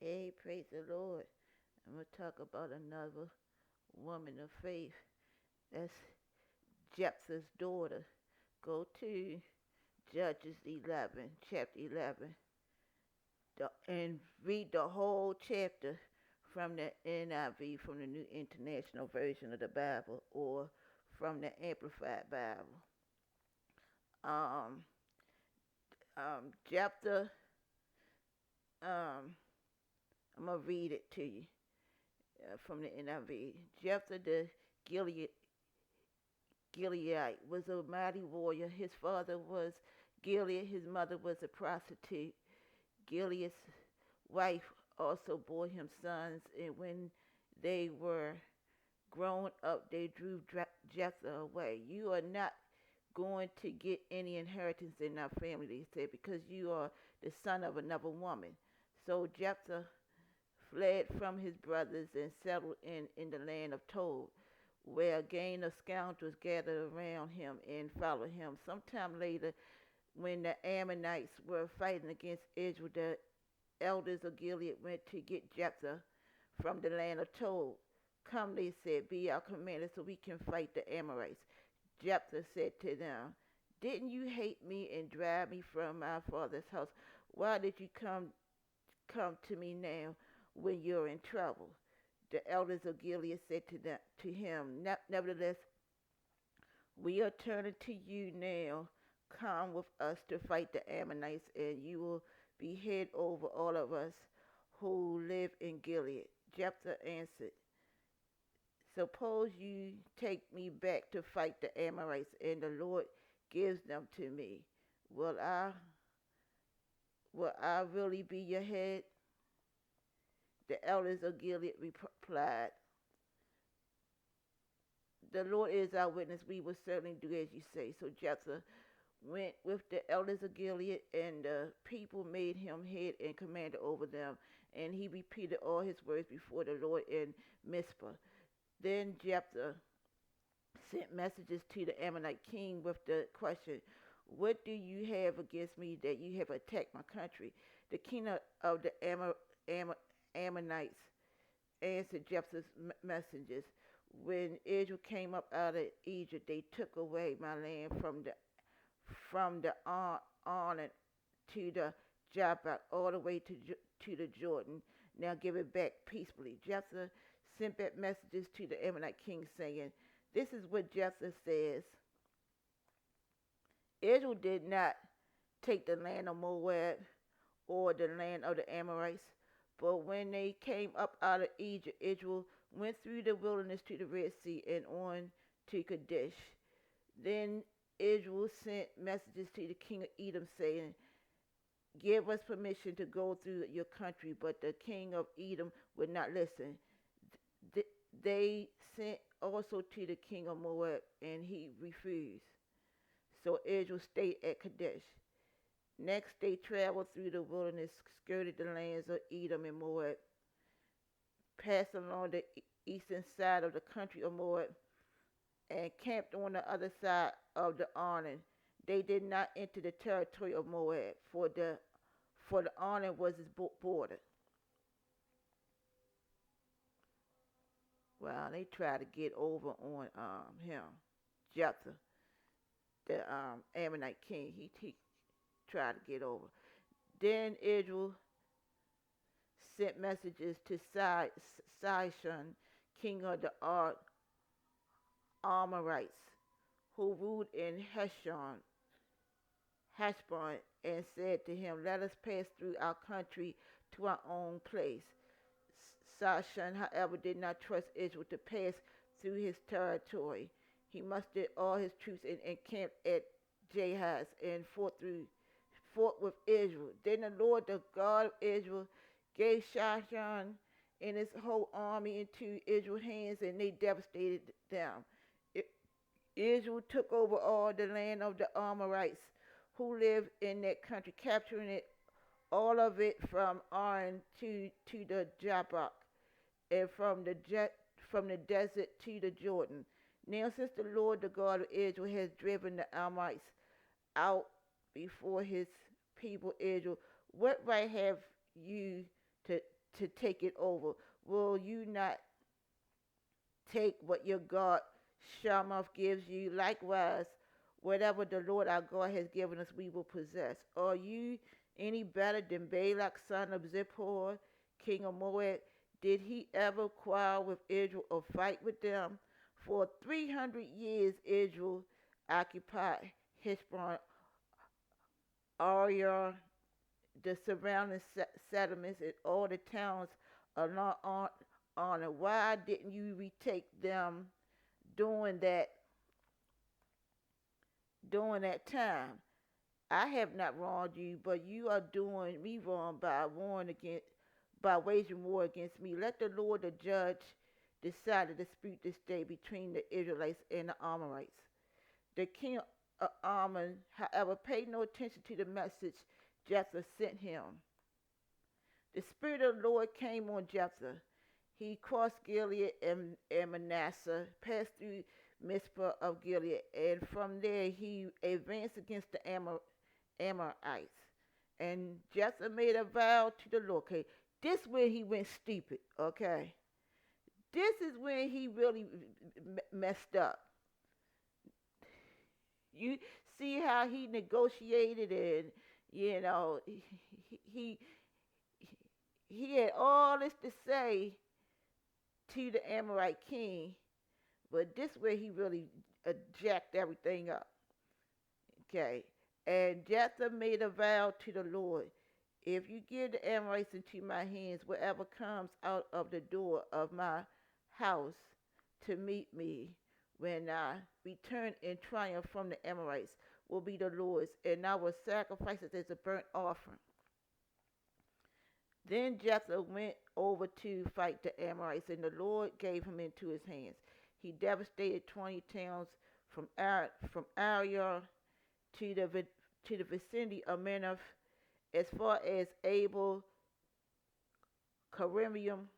Hey, praise the Lord. I'm going to talk about another woman of faith. That's Jephthah's daughter. Go to Judges 11, chapter 11, and read the whole chapter from the NIV, from the New International Version of the Bible, or from the Amplified Bible. Um, Jephthah, um, I'm going to read it to you from the NIV. Jephthah the Gilead, Gileadite was a mighty warrior. His father was Gilead, his mother was a prostitute. Gilead's wife also bore him sons, and when they were grown up, they drew Jephthah away. You are not going to get any inheritance in our family, they said, because you are the son of another woman. So Jephthah fled from his brothers and settled in the land of Tob, where a gang of scoundrels gathered around him and followed him. Sometime later, when the Ammonites were fighting against Israel, the elders of Gilead went to get Jephthah from the land of Tob. Come, they said, be our commander so we can fight the Amorites. Jephthah said to them, didn't you hate me and drive me from my father's house? Why did you come to me now when you're in trouble? The elders of Gilead said to him, nevertheless, we are turning to you now. Come with us to fight the Ammonites, and you will be head over all of us who live in Gilead. Jephthah answered, suppose you take me back to fight the Amorites, and the Lord gives them to me. Will I really be your head? The elders of Gilead replied, the Lord is our witness, we will certainly do as you say. So Jephthah went with the elders of Gilead, and the people made him head and commander over them, and he repeated all his words before the Lord in Mizpah. Then Jephthah sent messages to the Ammonite king with the question, what do you have against me that you have attacked my country? The king of the Ammonites answered Jephthah's messengers, when Israel came up out of Egypt, they took away my land from the Arnon to the Jabbok, all the way to the Jordan. Now give it back peacefully. Jephthah sent back messages to the Ammonite king saying, this is what Jephthah says. Israel did not take the land of Moab or the land of the Amorites, but when they came up out of Egypt, Israel went through the wilderness to the Red Sea and on to Kadesh. Then Israel sent messages to the king of Edom saying, give us permission to go through your country, but the king of Edom would not listen. They sent also to the king of Moab, and he refused. So Israel stayed at Kadesh. Next, they traveled through the wilderness, skirted the lands of Edom and Moab, passed along the eastern side of the country of Moab, and camped on the other side of the Arnon. They did not enter the territory of Moab, for the Arnon was its border. Well, they tried to get over on him, Jephthah, the Ammonite king. He tried to get over. Then Israel sent messages to Sihon, king of the Amorites, who ruled in Heshbon, and said to him, let us pass through our country to our own place. Sihon, however, did not trust Israel to pass through his territory. He mustered all his troops and encamped at Jahaz and fought with Israel. Then the Lord, the God of Israel, gave Sihon and his whole army into Israel's hands, and they devastated them. Israel took over all the land of the Amorites who lived in that country, capturing it, all of it from Arnon to the Jabbok, and from the desert to the Jordan. Now, since the Lord, the God of Israel, has driven the Amorites out before his people Israel, what right have you to take it over? Will you not take what your God Shamath gives you? Likewise, whatever the Lord our God has given us, we will possess. Are you any better than Balak, son of Zippor, king of Moab? Did he ever quarrel with Israel or fight with them? For 300 years, Israel occupied Heshbon, Ariel, the surrounding settlements, and all the towns along on it. Why didn't you retake them during that time? I have not wronged you, but you are doing me wrong by waging war against me. Let the Lord the judge decide the dispute this day between the Israelites and the Amorites. The king of Ammon, however, paid no attention to the message Jephthah sent him. The Spirit of the Lord came on Jephthah. He crossed Gilead and Manasseh, passed through Mizpah of Gilead, and from there he advanced against the Amorites. And Jephthah made a vow to the Lord. Okay, this is where he went stupid. Okay, this is when he really messed up. You see how he negotiated, and you know he he had all this to say to the Amorite king, but this way he really jacked everything up. Okay, and Jephthah made a vow to the Lord: if you give the Amorites into my hands, whatever comes out of the door of my house to meet me when I return in triumph from the Amorites will be the Lord's, and I will sacrifice it as a burnt offering. Then Jephthah went over to fight the Amorites, and the Lord gave him into his hands. He devastated 20 towns from Ariel to the vicinity of Manasseh, as far as Abel Carimium.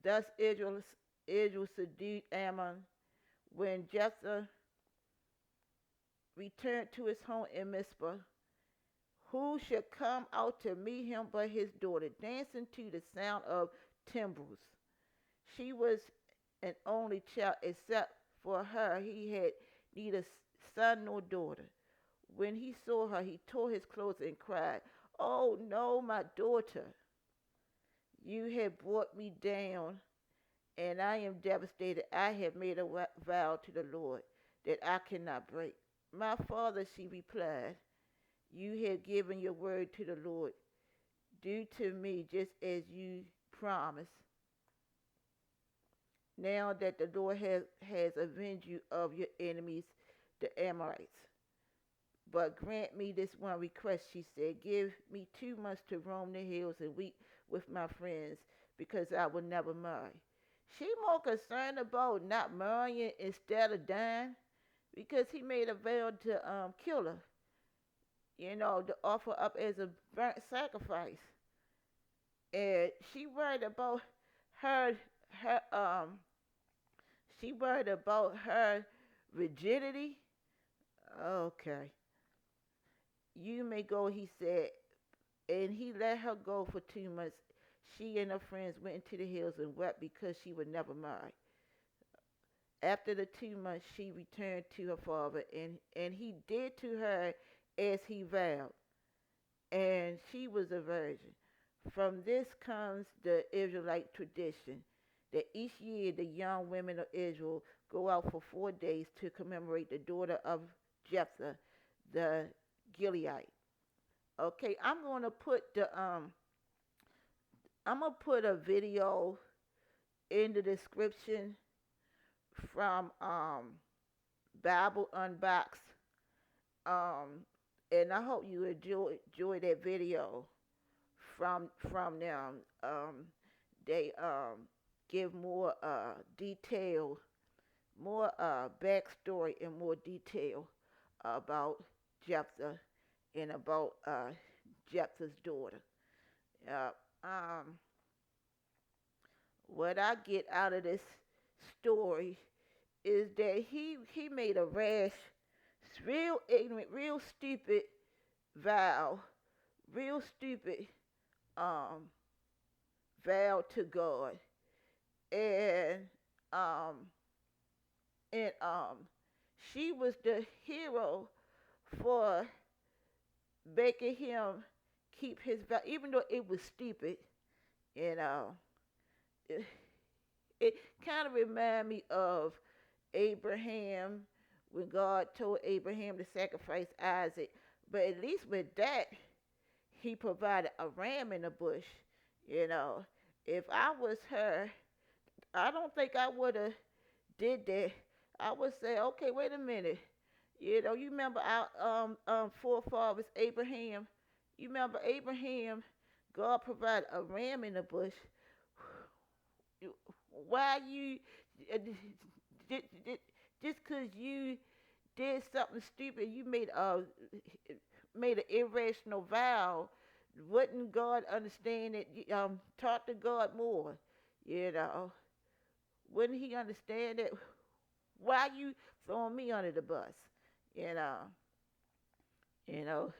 Thus Israel subdued Ammon. When Jephthah returned to his home in Mizpah, who should come out to meet him but his daughter, dancing to the sound of timbrels? She was an only child, except for her he had neither son nor daughter. When he saw her, he tore his clothes and cried, "Oh no, my daughter! You have brought me down, and I am devastated. I have made a vow to the Lord that I cannot break." "My father," she replied, "you have given your word to the Lord. Do to me just as you promised. Now that the Lord has avenged you of your enemies, the Amorites. But grant me this one request," she said. "Give me 2 months to roam the hills and weep with my friends, because I will never marry." She more concerned about not marrying instead of dying, because he made a vow to kill her, to offer up as a burnt sacrifice. And she worried about her she worried about her rigidity. Okay. "You may go," he said, and he let her go for 2 months. She and her friends went into the hills and wept because she would never marry. After the 2 months, she returned to her father, and he did to her as he vowed, and she was a virgin. From this comes the Israelite tradition that each year the young women of Israel go out for 4 days to commemorate the daughter of Jephthah, the Gileadite. Okay, I'm gonna put a video in the description from Bible Unboxed, and I hope you enjoy that video from them. They give more detail, more backstory, and more detail about Jephthah and about Jephthah's daughter. What I get out of this story is that he made a rash, real ignorant, real stupid vow, real stupid vowed to God, and um and she was the hero for making him keep his vow, even though it was stupid. You know, it, it kind of reminded me of Abraham when God told Abraham to sacrifice Isaac. But at least with that, he provided a ram in the bush. You know, if I was her, I don't think I would have did that. I would say, okay, wait a minute. You know, you remember our forefathers Abraham. You remember Abraham? God provided a ram in the bush. Why you uh, just because you did something stupid, you made an irrational vow. Wouldn't God understand it? Talk to God more. You know, wouldn't He understand it? Why you throwing me under the bus? You know, you know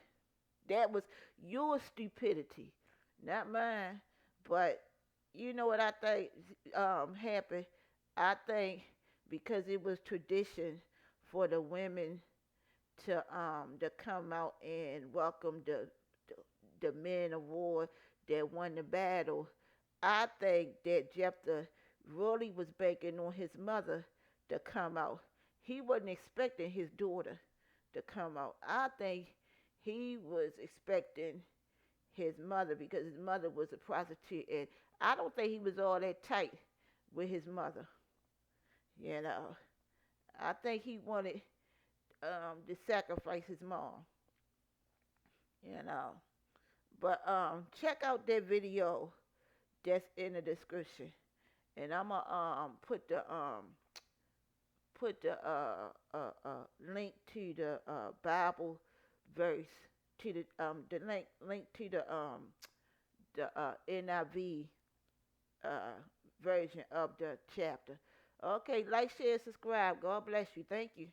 that was your stupidity, not mine. But you know what I think happened? I think because it was tradition for the women to come out and welcome the men of war that won the battle. I think that Jephthah really was banking on his mother to come out. He wasn't expecting his daughter to come out. I think he was expecting his mother because his mother was a prostitute, and I don't think he was all that tight with his mother. You know, I think he wanted to sacrifice his mom. You know, but check out that video that's in the description, and I'm gonna put the link to the Bible verse to the link to the NIV uh, version of the chapter. Okay, like, share, subscribe. God bless you. Thank you.